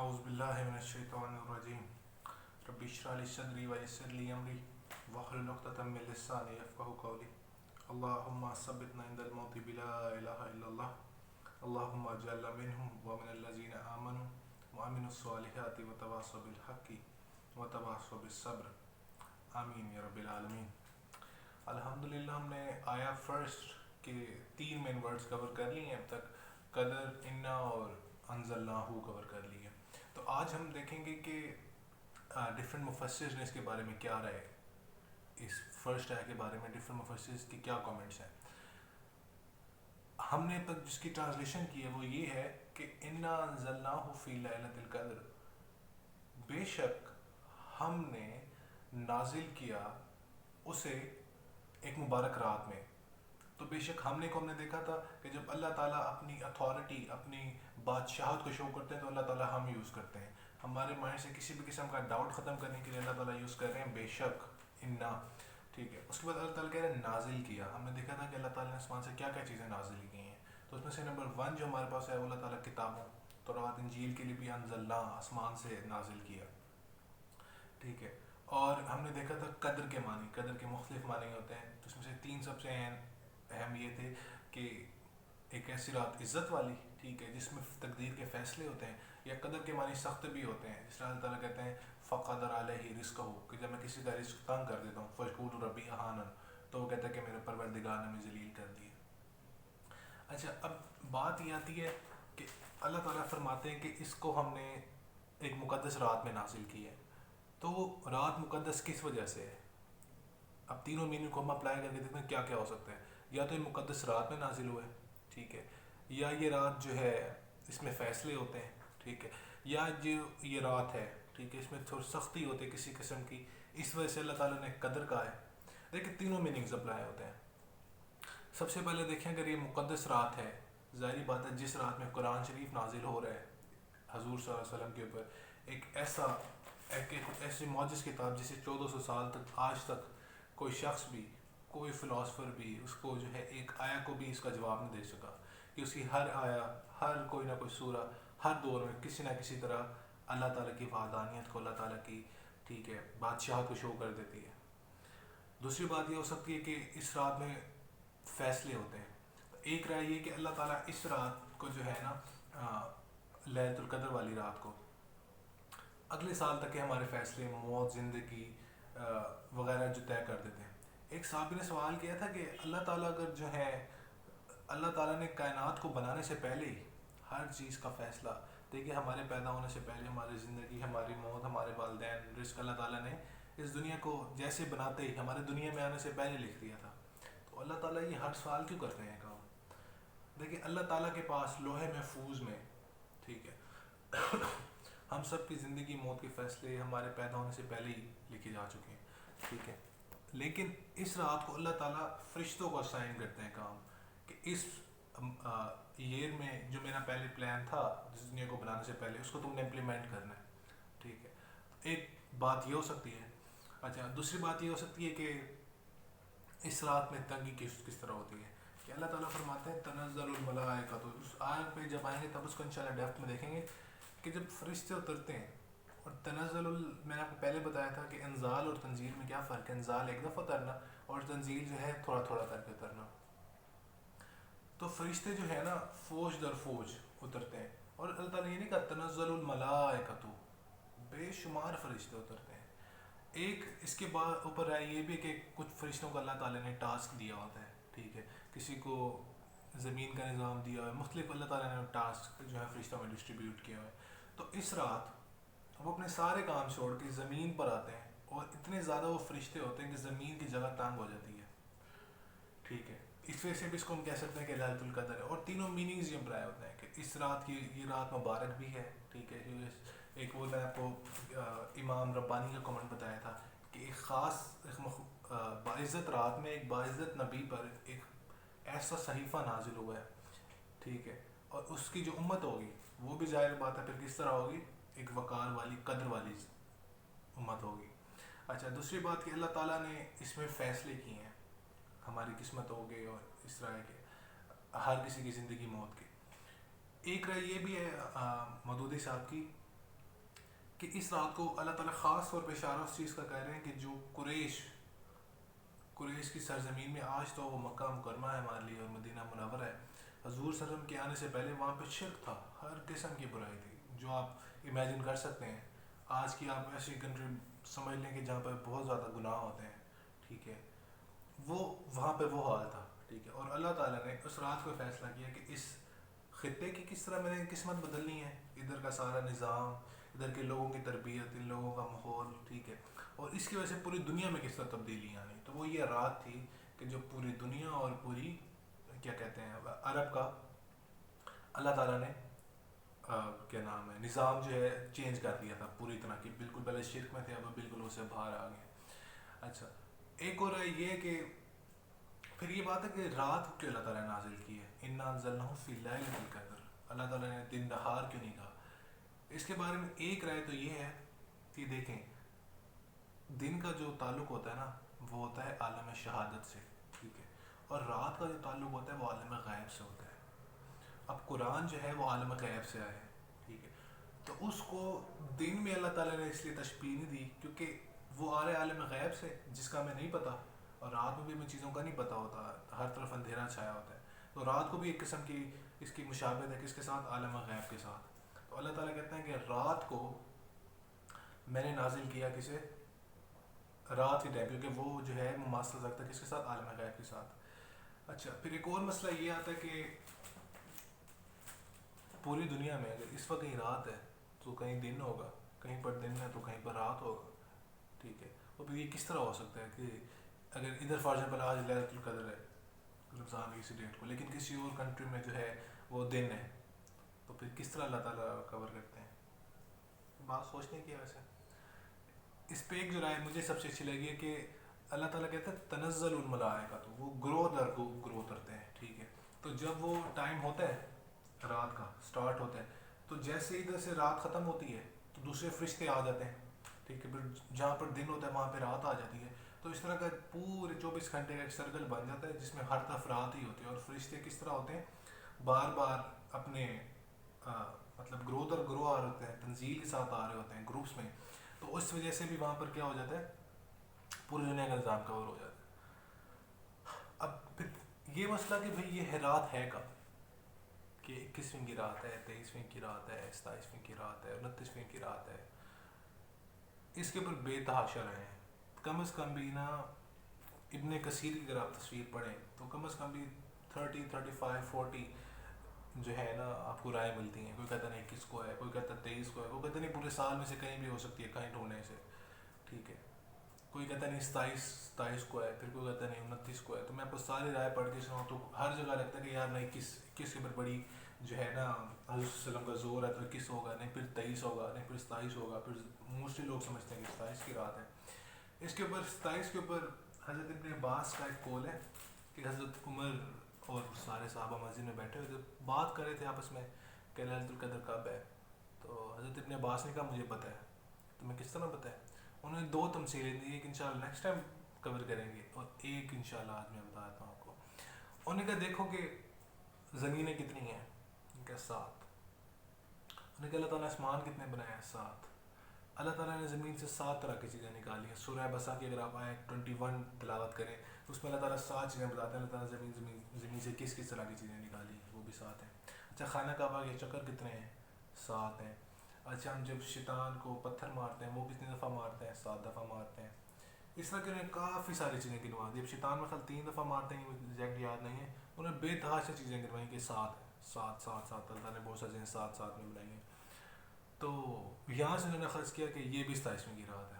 اعوذ باللہ من الشیطان الرجیم رب اشرح لی صدری ویسر لی امری واحلل عقدۃ من لسانی یفقہوا قولی اللہم ثبتنا عند الموت بلا الہ الا اللہ اللہم اجعلنا منہم ومن الذین آمنوا وعملوا الصالحات وتواصوا بالحق وتواصوا بالصبر آمین یا رب العالمین۔ الحمدللہ ہم نے آیا فرسٹ کے 3 مین ورڈز کور کر لی ہیں اب تک، قدر، انا اور انزلناہ کور کر لی ہے۔ تو آج ہم دیکھیں گے کہ ڈفرینٹ مفسرز نے اس کے بارے میں کیا رائے، اس فرسٹ آیا کے بارے میں ڈفرینٹ مفسرز کی کیا کامنٹس ہیں۔ ہم نے اب تک جس کی ٹرانسلیشن کی ہے وہ یہ ہے کہ انا انزلناہ فی لیلۃ القدر، بے شک ہم نے نازل کیا اسے ایک مبارک رات میں۔ تو بے شک ہم نے دیکھا تھا کہ جب اللہ تعالیٰ اپنی اتھارٹی، اپنی بادشاہت کو شو کرتے ہیں تو اللہ تعالیٰ ہم یوز کرتے ہیں۔ ہمارے مائنڈ سے کسی بھی قسم کا ڈاؤٹ ختم کرنے کے لیے اللہ تعالیٰ یوز کر رہے ہیں بے شک انا، ٹھیک ہے۔ اس کے بعد اللہ تعالیٰ کہہ رہے ہیں نازل کیا۔ ہم نے دیکھا تھا کہ اللہ تعالیٰ نے آسمان سے کیا کیا چیزیں نازل کی ہیں، تو اس میں سے نمبر 1 جو ہمارے پاس ہے وہ اللہ تعالیٰ کتابوں، تورات انجیل کے لیے بھی انزلنا آسمان سے نازل کیا، ٹھیک ہے۔ اور ہم نے دیکھا تھا قدر کے معنی، قدر کے مختلف معنی ہوتے ہیں، تو اس میں سے 3 سب سے اہم یہ تھے کہ ایک ایسی رات عزت والی، ٹھیک ہے، جس میں تقدیر کے فیصلے ہوتے ہیں، یا قدر کے معنی سخت بھی ہوتے ہیں، جس طرح اللہ تعالیٰ کہتے ہیں فقدر علیہ رزقہ، کہ جب میں کسی کا رزق تنگ کر دیتا ہوں، فیقول ربی اہانن، تو وہ کہتا ہے کہ میرے پروردگار نے مجھے ذلیل کر دیا۔ اچھا، اب بات یہ آتی ہے کہ اللہ تعالیٰ فرماتے ہیں کہ اس کو ہم نے ایک مقدس رات میں نازل کی ہے، تو رات مقدس کس وجہ سے ہے؟ اب تینوں میننگ کو ہم اپلائی کر کے دیکھتے ہیں کیا کیا ہو سکتا ہے۔ یا تو یہ مقدس رات میں نازل ہوا ہے، ٹھیک ہے، یا یہ رات جو ہے اس میں فیصلے ہوتے ہیں، ٹھیک ہے، یا جو یہ رات ہے، ٹھیک ہے، اس میں تھوڑی سختی ہوتی ہے کسی قسم کی، اس وجہ سے اللہ تعالیٰ نے قدر کہا ہے۔ دیکھیں تینوں میننگز اپلائی ہوتے ہیں۔ سب سے پہلے دیکھیں اگر یہ مقدس رات ہے، ظاہری بات ہے جس رات میں قرآن شریف نازل ہو رہا ہے حضور صلی اللہ علیہ وسلم کے اوپر، ایک ایسی معجز کتاب جسے 1400 سال تک آج تک کوئی شخص بھی، کوئی فلاسفر بھی اس کو جو ہے ایک آیا کو بھی اس کا جواب نہیں دے سکا، کہ اس کی ہر آیا، ہر کوئی نہ کوئی سورہ، ہر دور میں کسی نہ کسی طرح اللہ تعالیٰ کی وحدانیت کو، اللہ تعالیٰ کی، ٹھیک ہے، بادشاہت کو شو کر دیتی ہے۔ دوسری بات یہ ہو سکتی ہے کہ اس رات میں فیصلے ہوتے ہیں۔ ایک رائے یہ کہ اللہ تعالیٰ اس رات کو جو ہے نا لیلۃ القدر والی رات کو اگلے سال تک کے ہمارے فیصلے، موت، زندگی وغیرہ جو طے کر دیتے ہیں۔ ایک صحابی نے سوال کیا تھا کہ اللہ تعالیٰ اگر جو ہے، اللہ تعالیٰ نے کائنات کو بنانے سے پہلے ہی ہر چیز کا فیصلہ، دیکھیے ہمارے پیدا ہونے سے پہلے ہماری زندگی، ہماری موت، ہمارے والدین، رزق، اللہ تعالیٰ نے اس دنیا کو جیسے بناتے ہی ہمارے دنیا میں آنے سے پہلے لکھ دیا تھا، تو اللہ تعالیٰ یہ ہر سال کیوں کرتے ہیں کام؟ دیکھیں اللہ تعالیٰ کے پاس لوح محفوظ میں، ٹھیک ہے، ہم سب کی زندگی، موت کے فیصلے ہمارے پیدا ہونے سے پہلے ہی لکھے جا چکے ہیں، ٹھیک ہے۔ لیکن اس رات کو اللہ تعالیٰ فرشتوں کو اسائن کرتے ہیں کام، کہ اس ایئر میں جو میرا پہلے پلان تھا جس دنیا کو بنانے سے پہلے، اس کو تم نے امپلیمنٹ کرنا ہے، ٹھیک ہے۔ ایک بات یہ ہو سکتی ہے۔ اچھا، دوسری بات یہ ہو سکتی ہے کہ اس رات میں تنگی کس طرح ہوتی ہے، کہ اللہ تعالیٰ فرماتے ہیں تنزل الملائکہ، تو اس آیت پہ جب آئیں گے تب اس کو انشاءاللہ ڈیپتھ میں دیکھیں گے کہ جب فرشتے اترتے ہیں، اور میں نے آپ کو پہلے بتایا تھا کہ انزال اور تنزیل میں کیا فرق ہے۔ انزال ایک دفعہ اترنا اور تنزیل جو ہے تھوڑا تھوڑا کر کے اترنا۔ تو فرشتے جو ہے نا فوج در فوج اترتے ہیں، اور اللہ تعالیٰ نے یہ نہیں کہا تنزل الملائکۃ، بے شمار فرشتے اترتے ہیں۔ ایک اس کے بعد اوپر ہے یہ بھی کہ کچھ فرشتوں کو اللہ تعالیٰ نے ٹاسک دیا ہوتا ہے، ٹھیک ہے، کسی کو زمین کا نظام دیا ہوا ہے، مختلف اللہ تعالیٰ نے ٹاسک جو ہے فرشتوں میں ڈسٹریبیوٹ کیا ہوا ہے۔ تو اس رات وہ اپنے سارے کام چھوڑ کے زمین پر آتے ہیں، اور اتنے زیادہ وہ فرشتے ہوتے ہیں کہ زمین کی جگہ تنگ ہو جاتی ہے، ٹھیک ہے۔ اس وجہ سے بھی اس کو ہم کہہ سکتے ہیں کہ لیلۃ القدر ہے، اور تینوں میننگز یہ امپلائی ہوتے ہیں کہ اس رات کی، یہ رات مبارک بھی ہے، ٹھیک ہے۔ ایک وہ میں آپ کو امام ربانی کا کمنٹ بتایا تھا کہ ایک خاص باعزت رات میں ایک باعزت نبی پر ایک ایسا صحیفہ نازل ہوا ہے، ٹھیک ہے، اور اس کی جو امت ہوگی وہ بھی ظاہر بات ہے پھر کس طرح ہوگی، ایک وقار والی، قدر والی امت ہوگی۔ اچھا، دوسری بات کہ اللہ تعالیٰ نے اس میں فیصلے کیے ہیں ہماری قسمت ہو گئے، اور اس طرح کے ہر کسی کی زندگی موت کی۔ ایک رائے یہ بھی ہے مودودی صاحب کی کہ اس رات کو اللہ تعالیٰ خاص طور پہ اشارہ اس چیز کا کہہ رہے ہیں کہ جو قریش کی سرزمین میں آج تو وہ مکہ مکرمہ ہے ہمارے لیے اور مدینہ منورہ ہے، حضور صلی اللہ علیہ وسلم کے آنے سے پہلے وہاں پہ شرک تھا، ہر قسم کی برائی تھی جو آپ امیجن کر سکتے ہیں۔ آج کی آپ ایسی کنٹری سمجھ لیں کہ جہاں پہ بہت زیادہ گناہ ہوتے ہیں، ٹھیک ہے، وہ وہاں پہ وہ حال تھا، ٹھیک ہے۔ اور اللہ تعالیٰ نے اس رات کو فیصلہ کیا کہ اس خطے کی کس طرح میں نے قسمت بدلنی ہے، ادھر کا سارا نظام، ادھر کے لوگوں کی تربیت، ان لوگوں کا ماحول، ٹھیک ہے، اور اس کی وجہ سے پوری دنیا میں کس طرح تبدیلیاں آنی۔ تو وہ یہ رات تھی کہ جو پوری دنیا اور پوری کیا کہتے ہیں عرب کا اللہ تعالیٰ نے کیا نام ہے نظام جو ہے چینج کر دیا تھا پوری طرح کی، بالکل پہلے شرک میں تھے، اب بالکل اسے باہر آ گئے۔ اچھا، ایک اور یہ کہ پھر یہ بات ہے کہ رات کیوں اللہ تعالیٰ نے نازل کی ہے، انا انزلناہ فی لیلۃ القدر، اللہ تعالیٰ نے دن نہار کیوں نہیں کہا؟ اس کے بارے میں ایک رائے تو یہ ہے کہ دیکھیں، دن کا جو تعلق ہوتا ہے نا وہ ہوتا ہے عالم شہادت سے، ٹھیک ہے، اور رات کا جو تعلق ہوتا ہے وہ عالم غیب سے ہوتا ہے۔ اب قرآن جو ہے وہ عالم غیب سے آیا ہے، ٹھیک ہے، تو اس کو دن میں اللہ تعالیٰ نے اس لیے تشبیہ نہیں دی کیونکہ وہ آ رہے عالم غیب سے جس کا ہمیں نہیں پتہ، اور رات میں بھی ہمیں چیزوں کا نہیں پتہ ہوتا، ہر طرف اندھیرا چھایا ہوتا ہے، تو رات کو بھی ایک قسم کی اس کی مشابہت ہے کس کے ساتھ، عالم غیب کے ساتھ۔ تو اللہ تعالیٰ کہتے ہیں کہ رات کو میں نے نازل کیا کسے، رات کے ٹائم، کیونکہ وہ جو ہے مماثلت رکھتا ہے کس کے ساتھ، عالم غیب کے ساتھ۔ اچھا، پھر ایک اور مسئلہ یہ آتا ہے کہ پوری دنیا میں اگر اس وقت کہیں رات ہے تو کہیں دن ہوگا، کہیں پر دن ہے تو کہیں پر رات ہوگا، ٹھیک ہے، اور پھر یہ کس طرح ہو سکتا ہے کہ اگر ادھر فار ایگزامپل آج لیلۃ القدر ہے رمضان کی کسی ڈیٹ کو، لیکن کسی اور کنٹری میں جو ہے وہ دن ہے، تو پھر کس طرح اللہ تعالیٰ کور کرتے ہیں؟ بات سوچنے کی ہے ویسے۔ اس پہ ایک جو رائے مجھے سب سے اچھی لگی ہے کہ اللہ تعالیٰ کہتا ہے تنزل الملائکہ، تو وہ گروہ در گروہ کرتے ہیں، ٹھیک ہے، تو جب وہ ٹائم ہوتا ہے رات کا سٹارٹ ہوتا ہے تو جیسے ادھر سے رات ختم ہوتی ہے تو دوسرے فرشتے آ جاتے ہیں، ٹھیک ہے، پھر جہاں پر دن ہوتا ہے وہاں پہ رات آ جاتی ہے، تو اس طرح کا پورے 24 گھنٹے کا ایک سرکل بن جاتا ہے جس میں ہر طرف رات ہی ہوتی ہے، اور فرشتے کس طرح ہوتے ہیں، بار بار اپنے مطلب گروہ در گروہ آ رہے ہوتے ہیں، تنزیل کے ساتھ آ رہے ہوتے ہیں گروپس میں، تو اس وجہ سے بھی وہاں پر کیا ہو جاتا ہے، پوری دنیا کا نظام کور ہو جاتا ہے۔ اب پھر یہ مسئلہ کہ بھئی یہ رات ہے کب، کہ 21ویں کی رات ہے، 23ویں کی رات ہے، 27ویں کی رات ہے، 29ویں کی رات ہے، اس کے اوپر بے تحاشا رہے ہیں۔ کم از کم بھی نا ابن کثیر کی اگر آپ تصویر پڑھیں تو کم از کم بھی 30 35 40 جو ہے نا آپ کو رائے ملتی ہیں، کوئی کہتا نہیں 21 کو ہے، کوئی کہتا 23 کو ہے، کوئی کہتا نہیں پورے سال میں سے کہیں بھی ہو سکتی ہے کہیں ڈھونڈنے سے، ٹھیک ہے، کوئی کہتا نہیں 27 کو ہے، پھر کوئی کہتا نہیں 29 کو ہے۔ تو میں آپ کو ساری رائے پڑھ کے سناؤں تو ہر جگہ لگتا ہے کہ یار نہیں 21 کے اوپر بڑی جو ہے نا حضرت صلی اللہ علیہ وسلم کا زور ہے، تو 21 ہوگا، نہیں پھر 23 ہوگا، نہیں پھر 27 ہوگا، پھر موسٹلی لوگ سمجھتے ہیں کہ 27 کی رات ہے۔ اس کے اوپر 27 کے اوپر حضرت ابن عباس کا ایک قول ہے کہ حضرت عمر اور سارے صحابہ مسجد میں بیٹھے ہوئے جب بات کر رہے تھے آپس میں کہ لیلۃ القدر کب ہے، تو حضرت ابن عباس نے کہا مجھے پتہ ہے۔ تمہیں کس طرح پتہ ہے؟ انہوں نے 2 تمثیلیں دی، ایک انشاءاللہ نیکسٹ ٹائم کور کریں گے اور ایک انشاءاللہ آج میں بتاتا ہوں آپ کو۔ انہوں نے کہا دیکھو کہ زمینیں کتنی ہیں، ان کا 7۔ انہوں نے کہا اللہ تعالیٰ نے آسمان کتنے بنائے ہیں، 7۔ اللہ تعالیٰ نے زمین سے 7 طرح کی چیزیں نکالی ہیں۔ سورہ بسا کی اگر آپ آیت 21 تلاوت کریں تو اس میں اللہ تعالیٰ 7 چیزیں بتاتے ہیں، اللہ تعالیٰ زمین سے کس کس طرح کی چیزیں نکالی ہیں، وہ بھی 7 ہیں۔ اچھا، خانہ کعبہ کے چکر کتنے ہیں، 7 ہیں۔ اچھا، ہم جب شیطان کو پتھر مارتے ہیں وہ کتنی دفعہ مارتے ہیں، 7 دفعہ مارتے ہیں۔ اس طرح کے انہوں نے کافی ساری چیزیں گنوا دی۔ اب شیطان میں خیال 3 دفعہ مارتے ہیں، مجھے ایگزیکٹ یاد نہیں ہے، انہوں نے بے تحاشا چیزیں گنوائیں کہ 7 ہے، 7 7 7، اللہ تعالیٰ نے بہت ساری چیزیں 7 7 میں بنائی ہیں۔ تو یہاں سے انہوں نے خرچ کیا کہ یہ بھی 27ویں کی رات ہے۔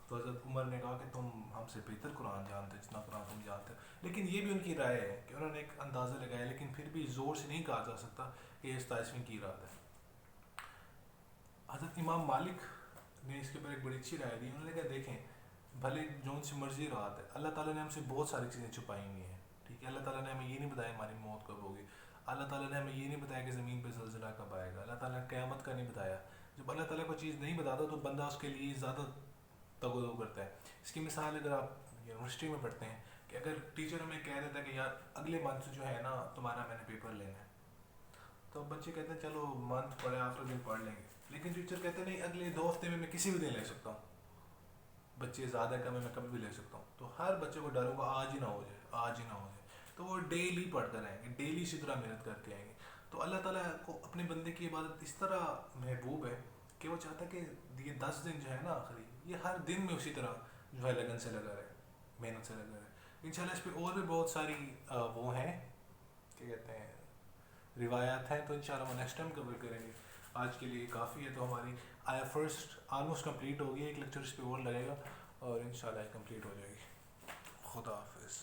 تو حضرت عمر نے کہا کہ تم ہم سے بہتر قرآن جانتے ہو، جتنا قرآن تم جانتے ہو، لیکن یہ بھی ان کی رائے ہے کہ انہوں نے ایک اندازہ لگایا، لیکن پھر بھی زور سے نہیں کہا جا سکتا کہ یہ 27ویں کی رات ہے۔ حضرت امام مالک نے اس کے اوپر ایک بڑی اچھی رائے دی، انہوں نے کہا دیکھیں بھلے جون سی مرضی رات ہے، اللہ تعالیٰ نے ہم سے بہت ساری چیزیں چھپائی ہوئی ہیں، ٹھیک ہے، اللہ تعالیٰ نے ہمیں یہ نہیں بتایا ہماری موت کب ہوگی، اللہ تعالیٰ نے ہمیں یہ نہیں بتایا کہ زمین پہ زلزلہ کب آئے گا، اللہ تعالیٰ نے قیامت کا نہیں بتایا۔ جب اللہ تعالیٰ کو چیز نہیں بتاتا تو بندہ اس کے لیے زیادہ تگ و دو کرتا ہے۔ اس کی مثال اگر آپ یونیورسٹی میں پڑھتے ہیں کہ اگر ٹیچر ہمیں کہہ دیتا ہے کہ یار اگلے منتھ جو ہے نا تمہارا میں نے پیپر لینا ہے، تو بچے کہتے ہیں چلو منتھ پڑھے آفٹر دن پڑھ لیں گے، لیکن ٹیچر کہتے نہیں اگلے 2 ہفتے میں کسی بھی دن لے سکتا ہوں، بچے زیادہ کم ہے میں کبھی بھی لے سکتا ہوں. تو ہر بچے کو ڈر ہوگا آج ہی نہ ہو جائے، آج ہی نہ ہو جائے. تو وہ ڈیلی پڑھتے رہیں گے، ڈیلی اسی طرح محنت کرتے آئیں گے. تو اللہ تعالیٰ کو اپنے بندے کی عبادت اس طرح محبوب ہے کہ وہ چاہتا ہے کہ یہ 10 دن جو ہے نا آخری، یہ ہر دن میں اسی طرح جو ہے لگن سے لگا رہے، محنت سے لگا رہے. انشاءاللہ اس پہ اور بھی بہت ساری وہ ہیں کیا کہتے ہیں روایات ہیں، تو انشاءاللہ وہ نیکسٹ ٹائم کور کریں گے. آج کے لیے کافی ہے. تو ہماری آیا فرسٹ آلموسٹ کمپلیٹ ہو گئی، ایک لیکچر اس پہ اور لگے گا اور انشاءاللہ کمپلیٹ ہو جائے گی. خدا حافظ.